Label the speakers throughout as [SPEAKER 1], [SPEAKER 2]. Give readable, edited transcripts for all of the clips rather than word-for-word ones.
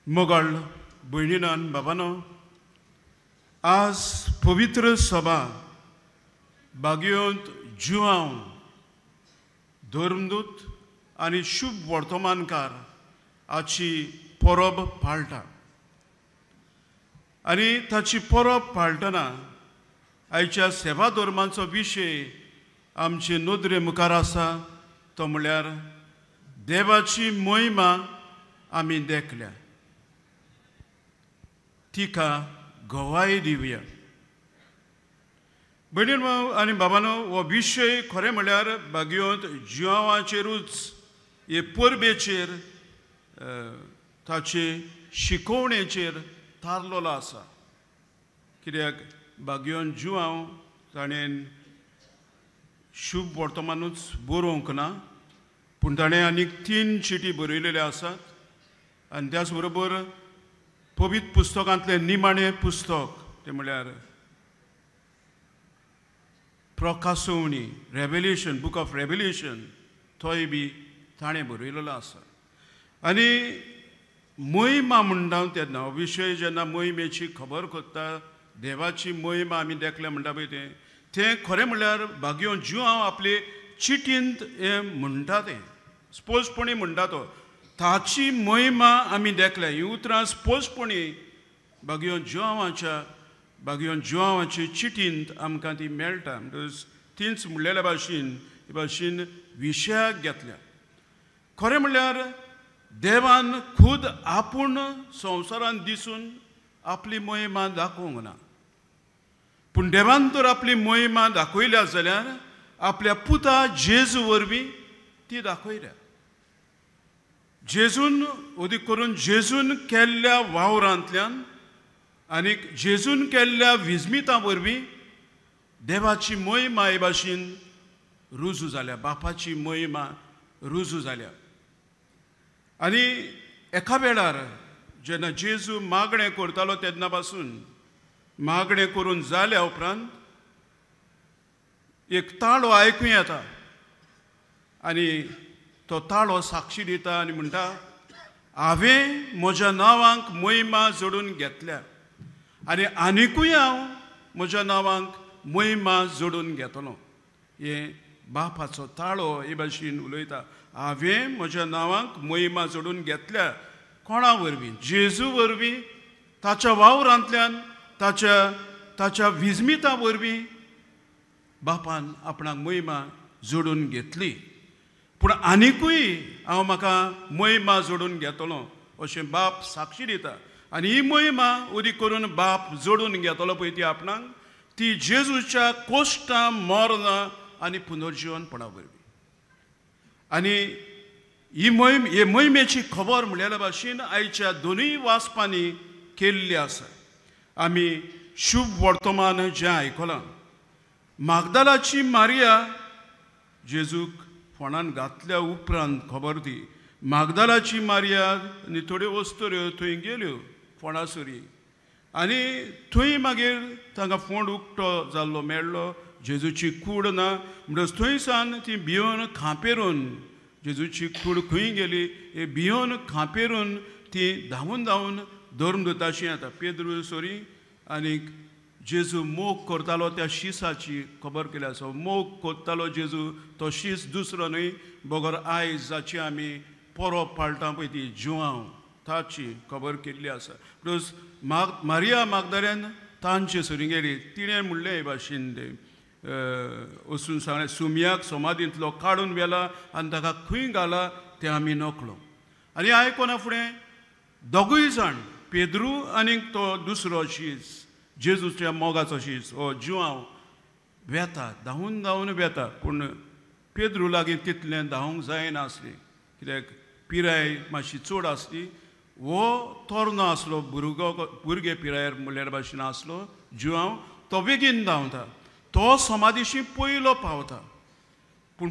[SPEAKER 1] मोगाळ भयणीनान बाबानो, आज पवित्र सभा बागयोंत जुआंव धर्मदूत आनी शुभ वर्तमानकार आची परब पाळटा आनी ताची परब पाळटना आयच्या सेवा धर्मांचो विशय आमचे नदरे मुखार आसा तो म्हळ्यार देवाची महिमा आमी देखल्या तिका गवाय दिवया। भयणीनो आनी बाबानो, हो विशय खरें म्हळ्यार बागयोंत जुआंवाचेरूच हे परबेचेर ताचे शिकोवणेचेर थारलेलो आसा। कित्याक बागयोंत जुआंव ताणें शुभ वर्तमानूच बरोवंक ना, पूण ताणें आनीक 3 चिटी बरयलेल्यो आसात आनी त्याच बरोबर पवित्र पुस्तकांतलें निमाणें पुस्तक तें म्हळ्यार प्रकाशवणी, रेव्हेलेशन, बूक ऑफ रेव्हेलेशन, तोय बी ताणें बरयलेलो आसा। आनी महिमा म्हणटा तेन्ना विशय जेन्ना महिमेची खबर करता, देवाची महिमा आमी देखल्या म्हणटा पळय तें खरें म्हळ्यार बागयोंत जुआंव आपले चिटींत हें म्हणटा तें स्पोजपणी म्हणटा तो ताची महिमा आमी देखल्या। ही उतरां स्पोजपणी बागयोंत जुआंवाचे चिटींत आमकां ती मेळटा। तीच म्हणलेल्या भाशेन विशयाक घेतल्या। खरें म्हळ्यार देवान खुद आपूण संवसारांत दिसून आपली महिमा दाखोवंक ना, पूण देवान तर आपली महिमा दाखयल्या जाल्यार आपल्या पुता जेजू वरवीं ती दाखयल्या। जेजून ओदी करून जेजून केल्ल्या वावरांतल्यान आनी जेजून केल्ल्या विजमितां वरवीं देवाची महिमा हे भाशेन रुजू जाल्या, बापाची महिमा रुजू जाल्या। आनी एका वेळार जेन्ना जेजू मागणें करतालो तेन्ना पासून मागणें करून जाल्या उपरांत एक ताळो आयकूं येता आनी तो ताळो साक्षी दिता आनी म्हणटा, हांवें म्हज्या नांवांक महिमा जोडून घेतल्या आनी आनिकूय हांव म्हज्या नांवांक महिमा जोडून घेतलो। हें बापाचो ताळो हे भाशेन उलयता। हांवें म्हज्या नांवांक महिमा जोडून घेतल्या कोणा वरवीं? जेजू वरवीं, ताच्या वावरांतल्यान, ताच्या विजमितां वरवीं बापान आपणाक महिमा जोडून घेतली। पूण आनिकूय हांव म्हाका महिमा जोडून घेतलो अशें बाप साक्षी दिता। आनी ही महिमा उदी करून बाप जोडून घेतलो पळय ती आपणाक, ती जेजूच्या कोश्टां, मरणां आनी पुनर्जीवनपणा वरवीं। आनी ही महिमेची खबर म्हणलेल्या भाशेन आयच्या दोनूय वाचपांनी केल्ली आसा। आमी शुभ वर्तमान जें आयकलां, मागदालाची मारिया जेजूक फोंडान घातल्या उपरांत खबर ती मागदालाची मारिया आनी थोड्यो वस्तुऱ्यो थंय गेल्यो फोंडासुरी आनी थंय मागीर तांकां फोंड उक्तो जाल्लो मेळ्ळो, जेजूची कूड ना म्हणटच थंयसान ती भियोन खांपेरून जेजूची कूड खंय गेली हे भियोन खांपेरून ती धांवून धर्मदुताशी येता पेद्रू सोरी आनीक जेजू मोग करतालो त्या शिसाची खबर केली आसा। मोग करतालो जेजू तो शीस दुसरो न्हय, बगर आयज जाची आमी परब पाळटा पळय ती जुआंव ताची खबर केल्ली आसा। प्लस मारिया मागदालेन तांचे सरी गेली, तिणें म्हणलें हे भाशेन वचून सांगलें सुमयाक समाधींतलो काडून व्हेला आनी ताका खंय घाला तें आमी नकळो। आनी आयकोना फुडें दोगूय जाण पेद्रू आनीक तो दुसरो शीस जेजूच्या मोगाचो शीस हो जुआंव वेता, धांवून वेता। पूण पेद्रू लागीं तितलें धांवूंक जायनासलें कित्याक पिराय मातशी चड आसली। हो तोरनो आसलो, भुरगे पिरायेर म्हणल्यार भाशेन आसलो जुआंव, तो बेगीन धांवता, तो समाधीशी पयलो पावता। पूण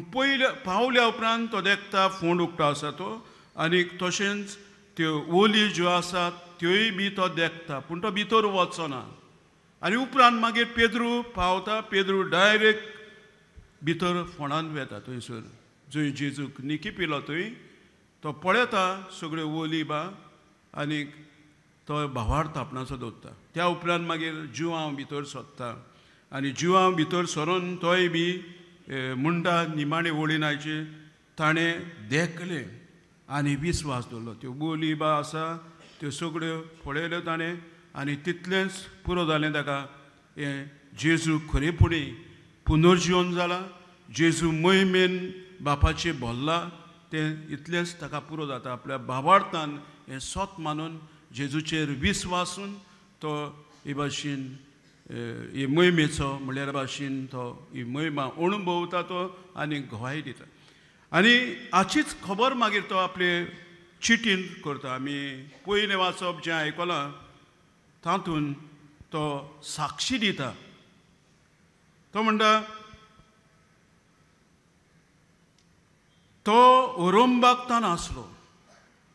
[SPEAKER 1] पावल्या उपरांत तो देखता फोंड उक्तो आसा तो आनीक तशेंच त्यो ओली ज्यो आसात त्योय बी तो देखता, पूण तो भितर वचना। आनी उपरांत मागीर पेद्रू पावता, पेद्रू डायरेक्ट भितर फोंडांत वेता थंयसर जंय जेजूक निकी पिलो थंय तो पळयता सगळ्यो ओली बा आनी तो भावार्थ आपणाचो दवरता. त्या उपरांत मागीर जिवांव भितर सोदता आनी जिवांव भितर सरून तोय बी म्हणटा निमाणे वळीनाचे ताणें देखलें आनी विस्वास दवरलो. त्यो बोली बा आसा त्यो सगळ्यो पळयल्यो ताणें आनी तितलेंच पुरो जालें ताका. हें जेजू खरेपणी पुनर्जीवन जाला, जेजू मोहिमेन बापाचे भरला, तें इतलेंच ताका पुरो जाता. आपल्या भावार्थान हें स्वत मानून जेजूचेर विस्वासून तो हे भाशेन हे मोहिमेचो म्हणल्यार भाशेन तो ही मोहिमा अणभवता तो आनी ग्वाही दिता. आनी हाचीच खबर मागीर तो आपले चिटीन करता. आमी पयलें वाचप जें आयकलां तातूंत तो साक्षी दिता. तो म्हणटा तो ओरोंबाकतान आसलो,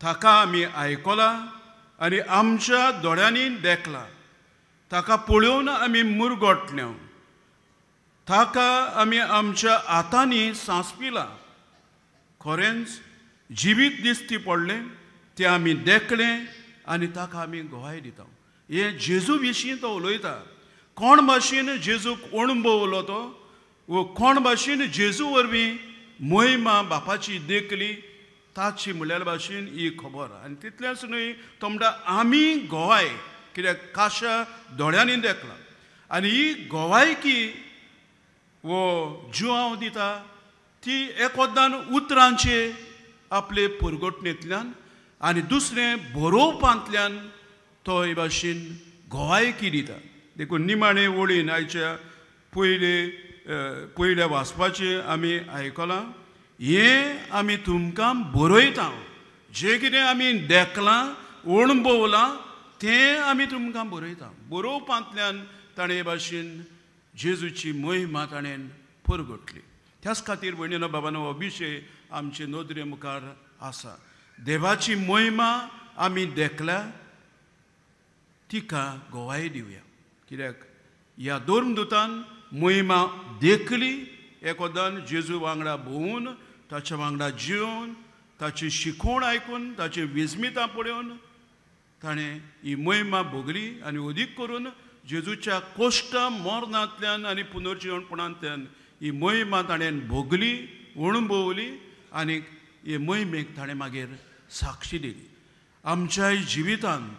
[SPEAKER 1] ताका आमी आयकलां आनी आमच्या दोळ्यांनी देखला, ताका पळोवन आमी मुरगोटल्यो, ताका आमी आमच्या हातांनी सांसपिलां. खरेंच जिवीत दिसती पडलें तें आमी देखलें आनी ताका आमी ग्वाही दिता. हें जेजू विशीं तो उलयता. कोण भाशेन जेजूक अणभवलो तो, वो कोण भाशेन जेजू वरवीं मोहिमा बापाची देखली, ताची म्हळ्यार भाशेन ही खबर. आनी तितलेंच न्हय, तो म्हणटा आमी गोवाय, कित्याक काशा दोळ्यांनी देखला. आनी ही गोवायकी वो जिवांव दिता ती एकोद्दान उतरांचे आपले परगोटणेंतल्यान आनी दुसरें बरोवपांतल्यान तो हे भाशेन गोवायकी दिता. देखून निमाणे वळीन आयच्या पयल्या वाचपाचें आमी आयकलां, हें आमी तुमकां बरयता, जें कितें आमी देखलां अणभवलां तें आमी तुमकां बरयता. बरोवपांतल्यान ताणें हे भाशेन जेजूची मोहिमा ताणें परगटली. त्याच खातीर भयणीनो बाबानो हो विशय आमचे नदरे मुखार आसा. देवाची मोहिमा आमी देखल्या, तिका गोवाही दिवया. कित्याक ह्या धर्मदुतान मोहिमा देखली, एकोदान जेजू वांगडा भोवून, ताच्या वांगडा जिवन, ताची शिकवण आयकून, ताची विस्मितां पळोवन ताणें ही मोहिमा भोगली. आनी अदीक करून जेजूच्या कोश्टा मरणांतल्यान आनी पुनर्जीवनपणांतल्यान ही मोहिमा ताणें भोगली, अणभवली आनी हे मोहिमेक ताणें मागीर साक्षी दिली. आमच्याय जिवितांत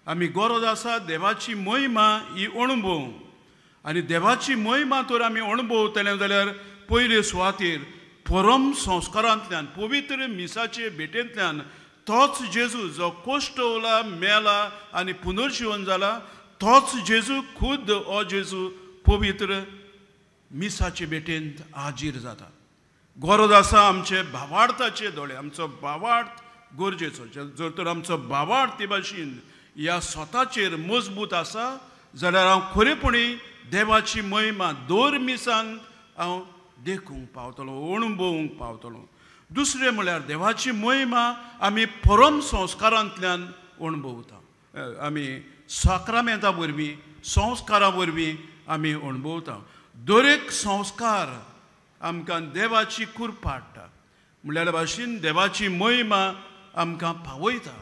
[SPEAKER 1] आमी गरज आसा देवाची मोहिमा ही अणभवूंक. आनी देवाची मोहिमा तर आमी अणभवतले जाल्यार पयले सुवातेर परम संस्कारांतल्यान, पवित्र मिसाचे भेटेंतल्यान तोच जेजू जो कोश्टवला, मेला आनी पुनर्जीवन जाला, तोच जेजू खुद हो जेजू पवित्र मिसाचे भेटेंत हाजीर जाता. गरज आसा आमचे भावार्थाचे दोळे. आमचो भावार्थ गरजेचो. जर तर आमचो भावार्थ ते भाशेन ह्या स्वताचेर मजबूत आसा जाल्यार हांव खरेपणी देवाची मोहिमा दर मिसांत हांव देखूंक पावतलो, अणभवूंक पावतलो. दुसरें म्हळ्यार देवाची मोहिमा आमी परम संस्कारांतल्यान अणभवता. आमी साक्रामेंता वरवीं, संस्कारा वरवीं आमी अणभवता. दर एक संस्कार आमकां देवाची कुर्प हाडटा. म्हळ्यार भाशेन देवाची मोहिमा आमकां पावयता.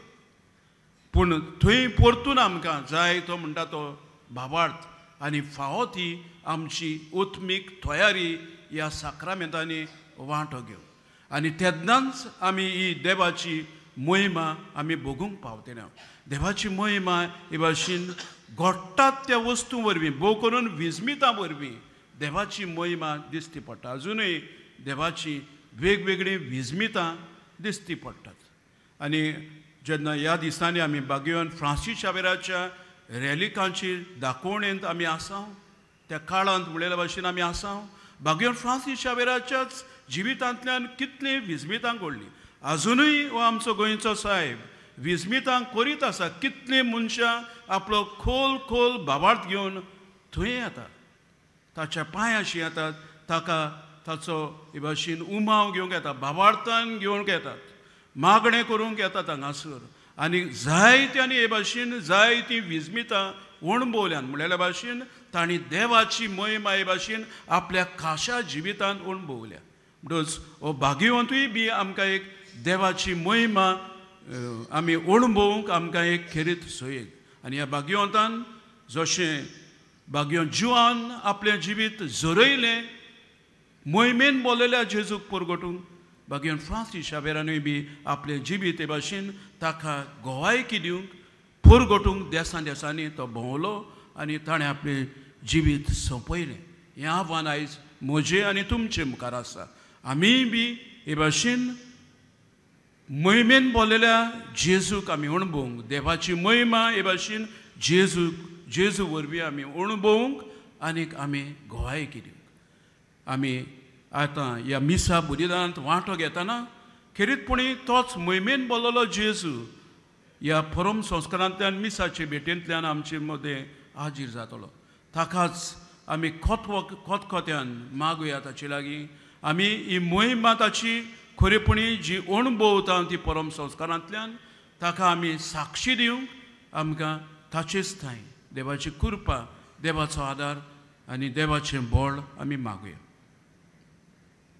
[SPEAKER 1] पूण थंय परतून आमकां जाय तो म्हणटा तो भावार्थ आनी फावो ती आमची ओत्मीक तयारी ह्या साक्रामेंतांनी वांटो घेवन. आनी तेन्नाच आमी ही देवाची मोहिमा आमी भोगूंक पावतले. देवाची मोहिमा हे भाशेन घडटात त्या वस्तू वरवीं, भोव करून विस्मितां वरवीं देवाची मोहिमा दिसती पडटा. अजुनूय देवाची वेगवेगळी विस्मितां दिसती पडटात. आनी जेन्ना ह्या दिसांनी आमी बागेवन फ्रांसीस शावेराच्या रॅलिकांची दाखोवणेंत आमी आसां, त्या काळांत उलयल्या भाशेन आमी आसां. बागेवन फ्रांसीस शावेराच्याच जिवितांतल्यान कितली विस्मितां घडली. अजुनूय हो आमचो गोंयचो साहेब विस्मितां करीत आसा. कितलीं मनशां आपलो खोल खोल भावार्थ घेवन थंय येतात, ताच्या पांयाशी येतात, ताका ताचो हे भाशेन उमाव घेवंक येता, भावार्थान घेवंक येतात, मागणें करूंक येतात हांगासर. आनी जायत्यांनी हे भाशेन जायतीं विस्मितां अणभवल्यान. म्हळ्यार भाशेन तांणी देवाची मोहिमा हे भाशेन आपल्या खाशा जिवितांत अणभवल्या. म्हणटच हो भाग्यवंतूय बी आमकां एक देवाची मोहिमा आमी अणभवूंक आमकां एक खेरीत सोयेक. आनी ह्या भाग्यवंतान जशें भाग्यवंत जुआन आपलें जिवीत झरयलें मोहिमेन बोललेल्या जेजूक परगटूंक, भाग्यवंत फ्रांसीस शावेरानूय बी आपलें जिवीत हे भाशेन ताका गोवायकी दिवंक परगटूंक देसान देसांनी तो भोंवलो आनी ताणें आपलें जिवीत सोंपयलें. हें आव्हान आयज म्हजें आनी तुमचे मुखार आसा. आमी बी हे भाशेन मोहिमेन बोललेल्या जेजूक आमी अणभवूंक, देवाची महिमा हे भाशेन जेजू वरवीं आमी अणभवूंक आनीक आमी गोवायकी दिवंक. आमी आतां ह्या मिसा बलिदानांत वांटो घेतना खेरीतपणी तोच मोहिमेन बोललेलो जेजू ह्या परम संस्कारांतल्यान मिसाचे भेटेंतल्यान आमचे मदें हाजीर जातलो. ताकाच आमी खोतखोत्यान मागुया ताचे लागीं. आमी ही मोहीम ताची खरेपणी जी अणभवता ती परम संस्कारांतल्यान ताका आमी साक्षी दिवंक आमकां ताचेच थंय देवाची कृपा, देवाचो आदार आनी देवाचें बळ आमी मागुया.